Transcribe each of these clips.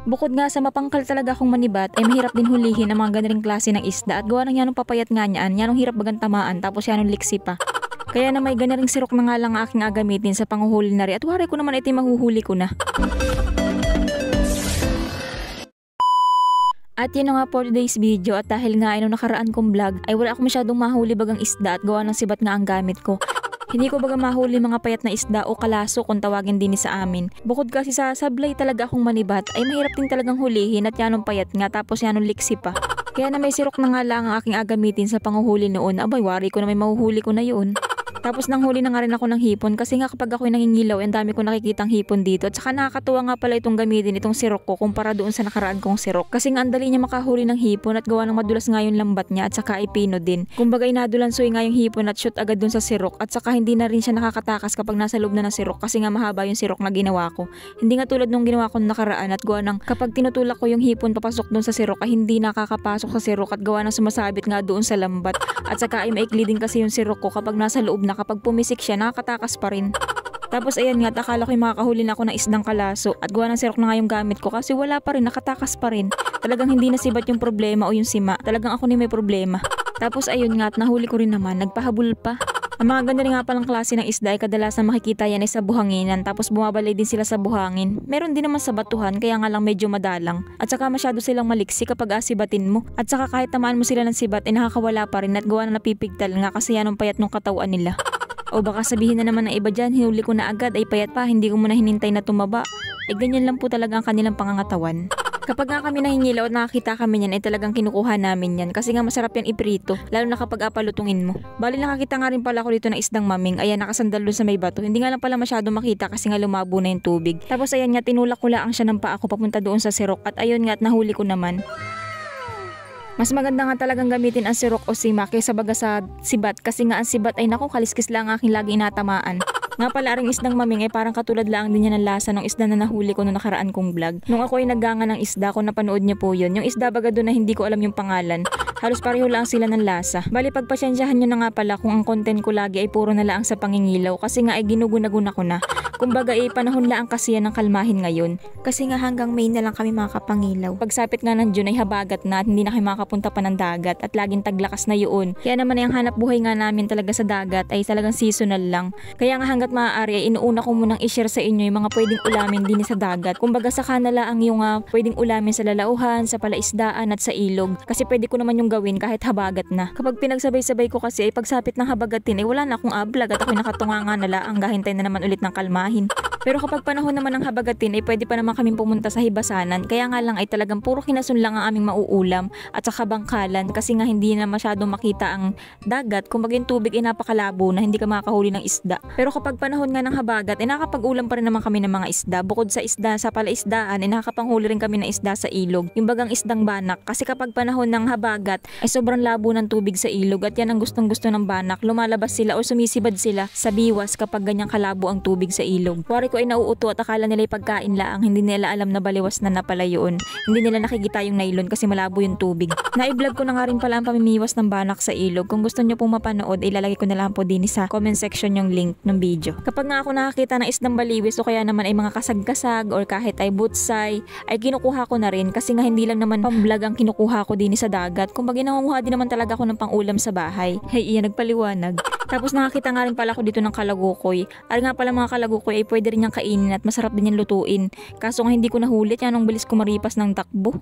Bukod nga sa mapangkal talaga akong manibat, ay mahirap din hulihin ang mga ganaring klase ng isda at gawa ng yanong papayat nga niyaan, yanong hirap bagang tamaan tapos yanong liksi pa. Kaya na may ganaring sirok na nga lang aking agamitin sa panguhuli na rin at wari ko naman ito mahuhuli ko na. At yun nga for today's video at dahil nga ay nung nakaraan kong vlog ay wala akong masyadong mahuli bagang isda at gawa ng sibat nga ang gamit ko. Hindi ko baga mahuli mga payat na isda o kalaso kung tawagin din sa amin. Bukod kasi sa sablay talaga akong manibat ay mahirap din talagang hulihin at yanong payat nga tapos yanong liksi pa. Kaya na may sirok na nga lang ang aking agamitin sa panguhuli noon, abay wari ko na may mahuhuli ko na yun. Tapos nang huli na nga rin ako ng hipon kasi nga kapag ako'y nangingilaw ang dami ko nakikitang hipon dito at saka nakakatuwa nga pala itong gamitin itong sirok ko kumpara doon sa nakaraan kong sirok kasi nga ang dali niya makahuli ng hipon at gawa ng madulas nga yung lambat niya at saka ay pino din. Kumbaga inadulansoy nga yung hipon at shoot agad doon sa sirok at saka hindi na rin siya nakakatakas kapag nasa loob na ng sirok kasi nga mahaba yung sirok na ginawa ko. Hindi nga tulad nung ginawa ko nakaraan at gawa ng kapag tinutulak ko yung hipon papasok doon sa sirok ay hindi nakakapasok sa sirok at gawa ng sumasabit nga doon sa lambat at saka ay maikli din kasi yung sirok ko kapag nasa loob na kapag pumisik siya nakakatakas pa rin. Tapos ayan nga akala ko'y makakahuli na ako ng isdang kalaso at gawa ng sirok na nga yung gamit ko kasi wala pa rin, nakatakas pa rin. Talagang hindi nasibat yung problema o yung sima, talagang ako ni may problema. Tapos ayun nga at nahuli ko rin naman, nagpahabol pa. Ang mga ganda rin nga palang klase ng isda ay kadalasan makikita yan ay sa buhanginan tapos bumabalay din sila sa buhangin. Meron din naman sa batuhan kaya nga lang medyo madalang. At saka masyado silang maliksi kapag asibatin mo. At saka kahit tamaan mo sila ng sibat ay nakakawala pa rin at gawa na napipigtal nga kasi yan ang payat ng katawan nila. O baka sabihin na naman ng iba dyan, hinuli ko na agad ay payat pa, hindi ko muna hinintay na tumaba. Eh ganyan lang po talaga ang kanilang pangangatawan. Kapag nga kami nahingilaw at nakakita kami yan ay talagang kinukuha namin yan kasi nga masarap yan iprito, lalo na kapag apalutungin mo. Bali nakakita nga rin pala ako dito ng isdang maming, ayan nakasandal doon sa may bato. Hindi nga lang pala masyado makita kasi nga lumabo na yung tubig. Tapos ayan nga tinulak ko lang siya ng paa ko papunta doon sa sirok at ayun nga at nahuli ko naman. Mas maganda nga talagang gamitin ang sirok o sima kaysa baga sa sibat kasi nga ang sibat ay naku kaliskis lang ang aking lagi inatamaan. Nga pala aring isdang maming ay parang katulad lang din niya ng lasa ng isda na nahuli ko noong nakaraan kong vlog. Nung ako ay nagganga ng isda, kung napanood niyo po yun, yung isda baga doon na hindi ko alam yung pangalan. Halos pareho lang sila ng lasa. Bali pagpasensyahan nyo na nga pala kung ang content ko lagi ay puro na lang sa pangingilaw kasi nga ay ginugunaguna ko na. Kumbaga ay panahon lang kasi yan ng kalmahin ngayon. Kasi nga hanggang May na lang kami makapangilaw. Pagsapit nga ng June ay habagat na at hindi na kayo makapunta pa ng dagat at laging taglakas na yun. Kaya naman ay ang hanap buhay nga namin talaga sa dagat ay talagang seasonal lang. Kaya nga hanggat maaari ay inuuna ko munang i-share sa inyo yung mga pwedeng ulamin din sa dagat. Kumbaga sa kanala ang yung pwedeng ulamin sa lalauhan, sa palaisdaan at sa ilog. Kasi pwede ko naman yung gawin kahit habagat na. Kapag pinagsabay-sabay ko kasi ay pagsapit ng habagatin ay wala na akong ablag at ako'y nakatunganga na lang, gahintay na naman ulit ng kalmahin. Pero kapag panahon naman ng habagatin ay pwede pa naman kaming pumunta sa hibasanan. Kaya nga lang ay talagang puro kinasun lang ang aming mauulam at saka bangkalan kasi nga hindi na masyadong makita ang dagat. Kumbaga yung tubig ay napakalabo na hindi ka makakahuli ng isda. Pero kapag panahon nga ng habagat ay nakakapag-ulam pa rin naman kami ng mga isda. Bukod sa isda sa palaisdaan ay nakakapanghuli rin kami ng isda sa ilog. Yung bagang isdang banak kasi kapag panahon ng habagat ay sobrang labo ng tubig sa ilog at yan ang gustong-gusto ng banak. Lumalabas sila o sumisibad sila sa biwas kapag ganyang kalabo ang tubig sa ilog. Wari ko ay nauuto at akala nila yung pagkain laang, hindi nila alam na baliwas na pala yun. Hindi nila nakikita yung nylon kasi malabo yung tubig. Na-vlog ko na nga rin pala ang pamimiwas ng banak sa ilog. Kung gusto nyo pong mapanood, ilalagay ko na lang po din sa comment section yung link ng video. Kapag nga ako nakakita ng isdang baliwis o kaya naman ay mga kasag-kasag or kahit ay butsay, ay kinukuha ko na rin kasi nga hindi lang naman pang-vlog ang kinukuha ko din sa dagat. Kung bagay nangunguha din naman talaga ako ng pang-ulam sa bahay. Hey, iyan nagpaliwanag. Tapos nakakita nga rin pala ako dito ng kalagukoy. Ari nga pala mga kalagukoy ay pwede rin niyang kainin at masarap din yung lutuin. Kaso nga hindi ko nahulit yan nung bilis ko maripas ng takbo.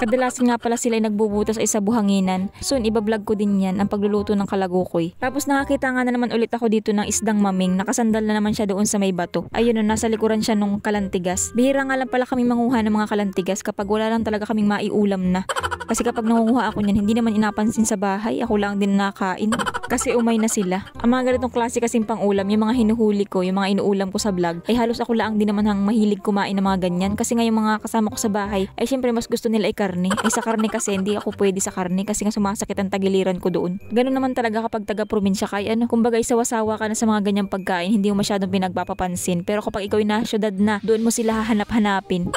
Kadalasan nga pala sila ay nagbubutas ay sa buhanginan. Soon ibablog ko din yan ang pagluluto ng kalagukoy. Tapos nakakita nga na naman ulit ako dito ng isdang maming. Nakasandal na naman siya doon sa may bato. Ayun o, nasa likuran siya nung kalantigas. Bihira nga lang pala kaming manguha ng mga kalantigas kapag wala lang talaga kaming maiulam na. Kasi kapag nangunguha ako niyan, hindi naman inapansin sa bahay. Ako lang din nakain. Kasi umay na sila. Ang mga ganitong klase kasing pang ulam, yung mga hinuhuli ko, yung mga inuulam ko sa vlog, ay halos ako lang din naman hang mahilig kumain ng mga ganyan. Kasi nga yung mga kasama ko sa bahay, ay syempre mas gusto nila ay karne. Ay sa karne kasi hindi ako pwede sa karne kasi nga sumasakit ang tagiliran ko doon. Ganun naman talaga kapag taga-probinsya kay ano. Kumbaga isawa-sawa ka na sa mga ganyang pagkain, hindi mo masyadong pinagpapapansin. Pero kapag ikaw na syudad na, doon mo sila hahanap-hanapin.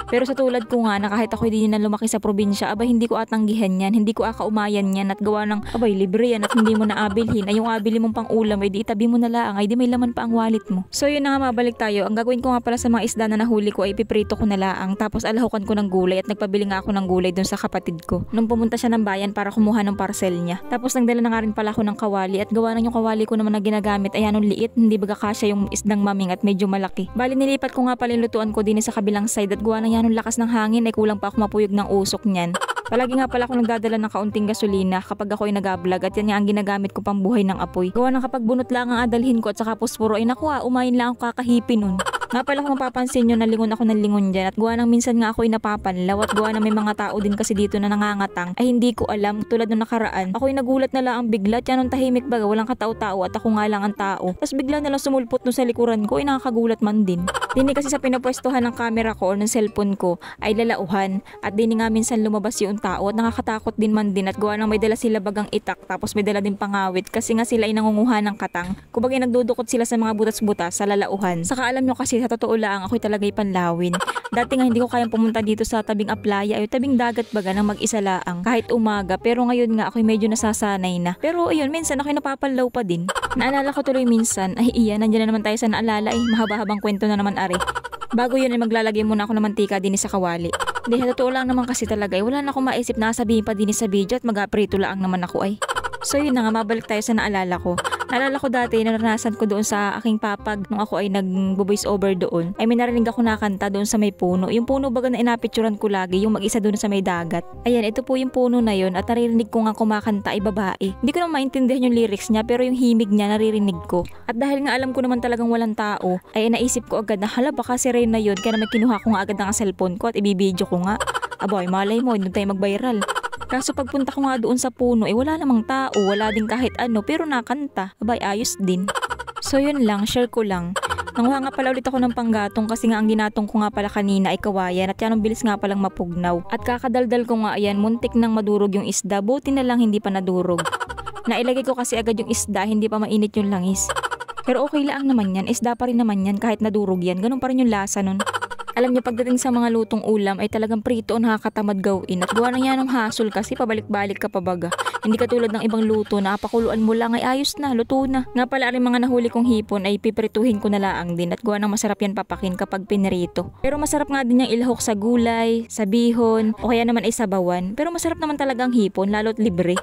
Pero sa tulad ko nga na kahit ako hindi na lumaki sa probinsya, abay hindi ko atanggihan yan, hindi ko akaumayan yan at gawa ng abay libre yan at hindi mo na abilhin. Ay yung abili mong pang ulam ay di itabi mo na lang, ay di may laman pa ang wallet mo. So yun na nga, mabalik tayo. Ang gagawin ko nga pala sa mga isda na nahuli ko ay piprito ko na lang, tapos alahukan ko ng gulay at nagpabili nga ako ng gulay dun sa kapatid ko. Nung pumunta siya ng bayan para kumuha ng parcel niya. Tapos nagdala na nga rin pala ako ng kawali at gawa ng yung kawali ko naman na ginagamit ay anong liit, hindi baga kasya yung isdang maming at medyo malaki. Bali nilipat ko nga pala yung lutuan ko din sa kabilang side at gawa ng yan lakas ng hangin ay kulang pa ako mapuyog ng usok niyan. Palagi nga pala ako nagdadala ng kaunting gasolina kapag ako ay nag-vlog at yan nga ang ginagamit ko pang buhay ng apoy. Gawa ng kapag bunot lang ang adalhin ko at saka posporo ay naku, umain lang ako kakahipin nun. Nga pala kung mapapansin nyo, nalingon ako ng lingon dyan at gawa ng minsan nga ako ay napapanlaw at gawa ng may mga tao din kasi dito na nangangatang ay hindi ko alam. Tulad nung nakaraan, ako ay nagulat na lang ang bigla at yan ang tahimik baga, walang katao-tao at ako nga lang ang tao. Tapos bigla na lang sumulpot no sa likuran ko ay nakakagulat man din. Dini kasi sa pinapwestuhan ng camera ko o ng cellphone ko ay lalauhan at dini nga minsan lumabas yung tao at nakakatakot din man din at gawa ng may dala sila bagang itak tapos may dala din pangawit kasi nga sila ay nangunguha ng katang. Kumbaga nagdudukot sila sa mga butas-butas sa lalauhan. Saka alam nyo kasi sa totoo lang ako'y talaga'y panlawin. Dati nga hindi ko kayang pumunta dito sa tabing aplaya ay tabing dagat baga ng mag-isa laang kahit umaga, pero ngayon nga ako'y medyo nasasanay na. Pero ayun, minsan ako'y napapanlaw pa din. Naalala ko tuloy minsan, ay iya, nandiyan na naman tayo sa naalala mahaba-habang kwento na naman ari. Bago yun ay maglalagay muna ako ng mantika din sa kawali. Hindi, totoo lang naman kasi talaga wala na akong maisip na sabihin pa din sa video at mag-aprito lang naman ako ay. So yun na nga, mabalik tayo sa naalala ko. Naalala ko dati, naranasan ko doon sa aking papag nung ako ay nag-voice over doon. Ay may narinig ako nakanta doon sa may puno. Yung puno baga na inapicturan ko lagi, yung mag-isa doon sa may dagat. Ayan, ito po yung puno na yun at naririnig ko nga kumakanta ay babae. Hindi ko naman maintindihan yung lyrics niya pero yung himig niya naririnig ko. At dahil nga alam ko naman talagang walang tao, ay naisip ko agad na hala baka si Reyna yun. Kaya naman kinuha ko nga agad ng cellphone ko at ibibideo ko nga. Aboy, malay mo, doon tayo mag-viral. Kaso pagpunta ko nga doon sa puno, wala namang tao, wala din kahit ano, pero nakanta. Abay, ayos din. So yun lang, share ko lang. Nanguha nga pala ulit ako ng panggatong kasi nga ang ginatong ko nga pala kanina ay kawayan at yan ang bilis nga palang mapugnaw. At kakadaldal ko nga ayan, muntik nang madurog yung isda, buti na lang hindi pa nadurog. Nailagay ko kasi agad yung isda, hindi pa mainit yung langis. Pero okay lang naman yan, isda pa rin naman yan kahit nadurog yan, ganun pa rin yung lasa nun. Alam niyo, pagdating sa mga lutong ulam ay talagang prito o nakakatamad gawin at gawa na yan ng hasol kasi pabalik-balik ka pabaga. Hindi katulad ng ibang luto na pakuluan mo lang ay ayos na, luto na. Nga pala rin mga nahuli kong hipon ay piprituhin ko na laang din at gawa ng masarap yan papakin kapag pinirito. Pero masarap nga din yung ilahok sa gulay, sa bihon o kaya naman ay sabawan. Pero masarap naman talaga ang hipon lalo't libre.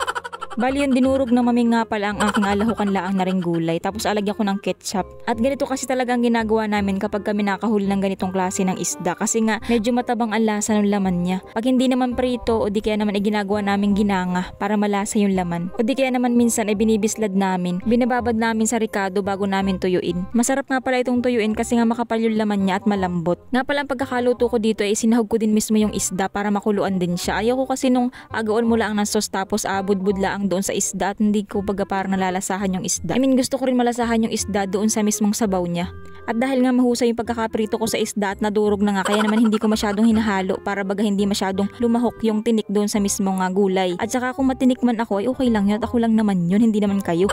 Bali yung dinurog na maming nga pala ang aking alahukan laang na ring gulay tapos alagyan ko ng ketchup. At ganito kasi talagang ginagawa namin kapag kami nakahuli ng ganitong klase ng isda kasi nga medyo matabang ang lasa ng laman niya. Pag hindi naman prito o di kaya naman ay ginagawa namin ginanga para malasa yung laman. O di kaya naman minsan ay binibislad namin, binababad namin sa ricado bago namin tuyuin. Masarap nga pala itong tuyuin kasi nga makapal yung laman niya at malambot. Nga pala ang pagkakaluto ko dito ay sinahog ko din mismo yung isda para makuluan din siya. Ayaw ko kasi nung agaon mo lang ng sauce tapos abud-bud lang doon sa isda at hindi ko baga parang nalalasahan yung isda. I mean, gusto ko rin malasahan yung isda doon sa mismong sabaw niya. At dahil nga mahusay yung pagkakaprito ko sa isda at nadurog na nga, kaya naman hindi ko masyadong hinahalo para baga hindi masyadong lumahok yung tinik doon sa mismong gulay. At saka kung matinik man ako ay okay lang yun at ako lang naman yun, hindi naman kayo.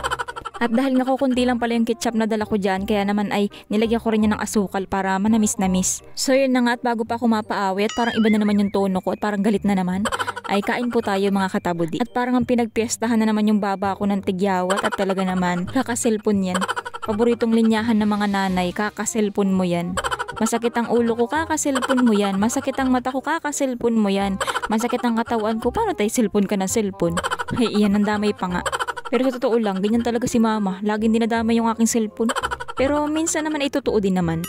At dahil nga kukunti lang pala yung ketchup na dala ko dyan, kaya naman ay nilagyan ko rin yan ng asukal para manamis-namis. So yun na nga, at bago pa ako mapaawi at parang iba na naman yung tono ko at parang galit na naman, ay kain po tayo mga katabudi. At parang ang pinagpiestahan na naman yung baba ko ng tigyawat at talaga naman kakaselpon yan. Paboritong linyahan ng mga nanay, kakaselpon mo yan. Masakit ang ulo ko, kakaselpon mo yan. Masakit ang mata ko, kakaselpon mo yan. Masakit ang katawan ko, paano tayo selpon ka ng selpon? Ay iyan, ang damay pa nga. Pero sa totoo lang, ganyan talaga si mama. Laging dinadamay yung aking cellphone. Pero minsan naman ay totoo din naman.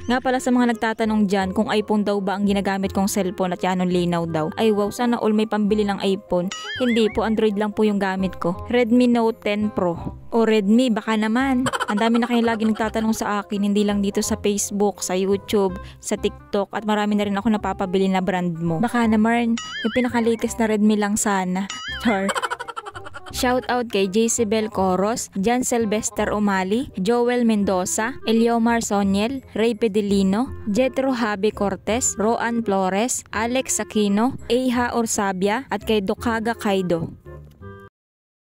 Nga pala sa mga nagtatanong dyan kung iPhone daw ba ang ginagamit kong cellphone at yan ang linaw daw. Ay wow, sana all may pambili ng iPhone. Hindi po, Android lang po yung gamit ko. Redmi Note 10 Pro. O Redmi, baka naman. Ang dami na kayo lagi nagtatanong sa akin, hindi lang dito sa Facebook, sa YouTube, sa TikTok, at marami na rin ako napapabili na brand mo. Baka naman, yung pinaka-latest na Redmi lang sana. Char. Shoutout kay Jezebel Coros, Jan Sylvester Umali, Joel Mendoza, Eliomar Soniel, Ray Pedelino, Jetro Javi Cortez, Roan Flores, Alex Aquino, Eha Orsabia at kay Dokaga Kaido.